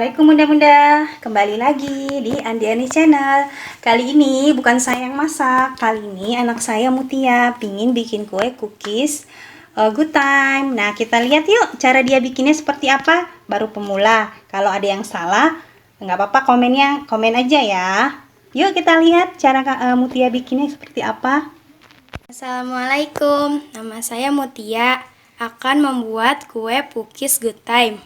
Assalamualaikum bunda-bunda, kembali lagi di Andi Channel. Kali ini bukan saya yang masak, kali ini anak saya Mutia pingin bikin kue cookies good time. Nah kita lihat yuk cara dia bikinnya seperti apa. Baru pemula, kalau ada yang salah nggak apa-apa, komen aja ya. Yuk kita lihat cara Mutia bikinnya seperti apa. Assalamualaikum, nama saya Mutia, akan membuat kue cookies good time.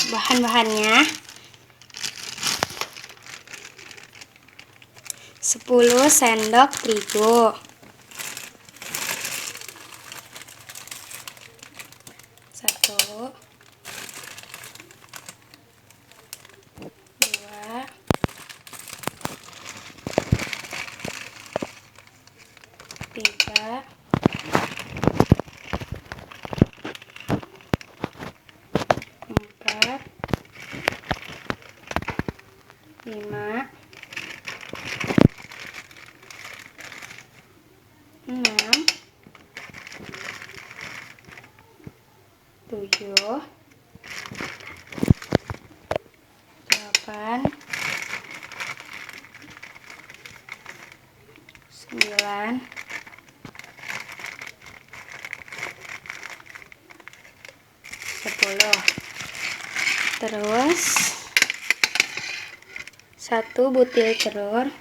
Bahan-bahannya 10 sendok terigu, 1, 2, 3, 4, 5, 6, 7, 8, 9, 10. Terus 1 butir telur,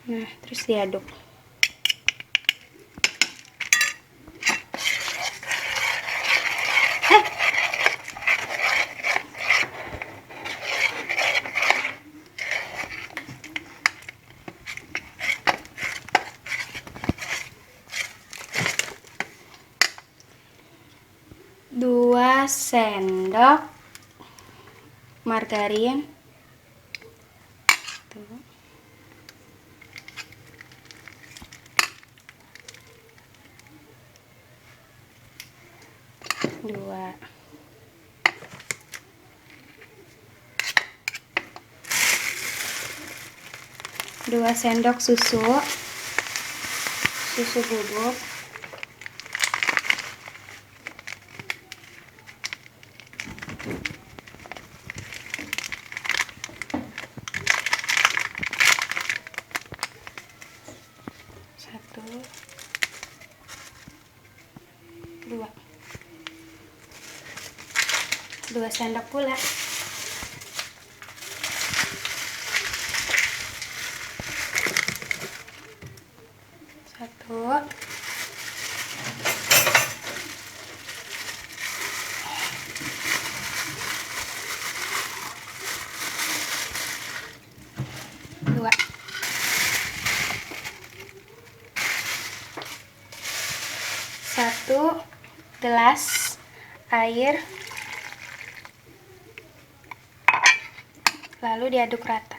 nah terus diaduk. Dua sendok margarin, tuh. 2 sendok susu bubuk, 1, 2 sendok pula. Satu, 2, 1 gelas air, lalu diaduk rata.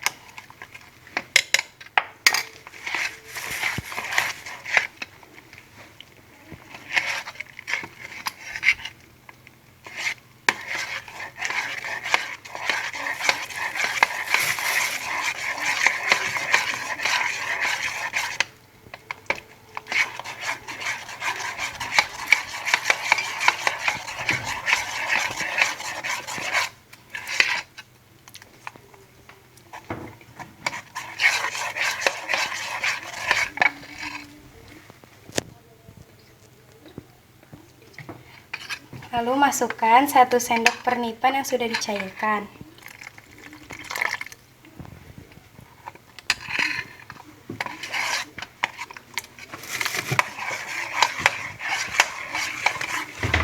Lalu masukkan 1 sendok pernipan yang sudah dicairkan.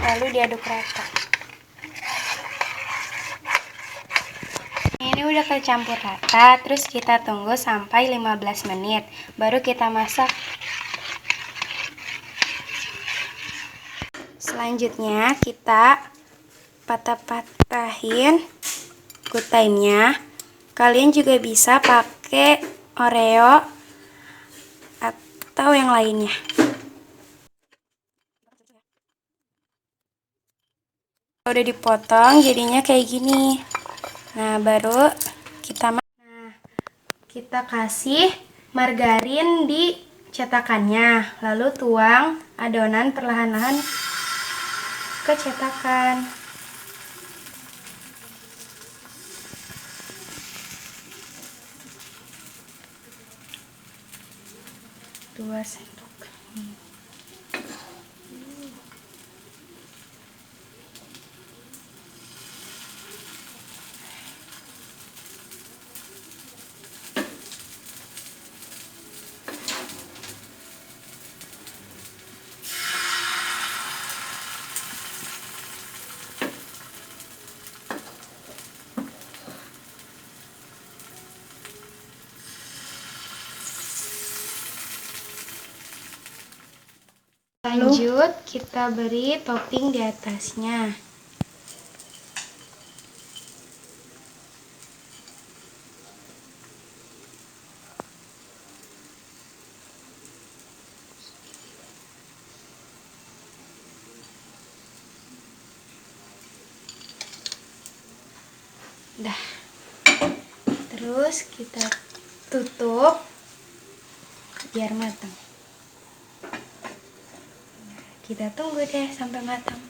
Lalu diaduk rata. Ini udah kecampur rata, terus kita tunggu sampai 15 menit, baru kita masak. Selanjutnya kita patah-patahin good time-nya. Kalian juga bisa pakai Oreo atau yang lainnya. Udah dipotong jadinya kayak gini. Nah, baru kita Kita kasih margarin di cetakannya, lalu tuang adonan perlahan-lahan ke cetakan. Dua sendok. Lanjut, kita beri topping di atasnya. Dah. Terus kita tutup biar matang. Kita tunggu deh sampai matang.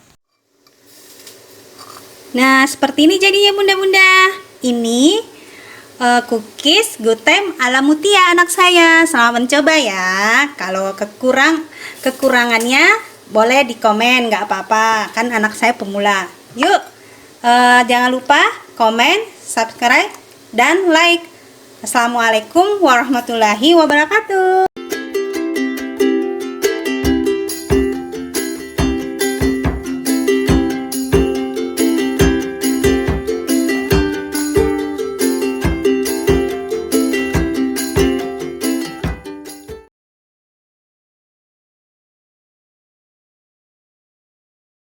Nah, seperti ini jadinya bunda-bunda. Ini cookies good time ala Mutia anak saya. Selamat mencoba ya. Kalau kekurangannya boleh di komen, nggak apa-apa. Kan anak saya pemula. Yuk, jangan lupa komen, subscribe, dan like. Assalamualaikum warahmatullahi wabarakatuh.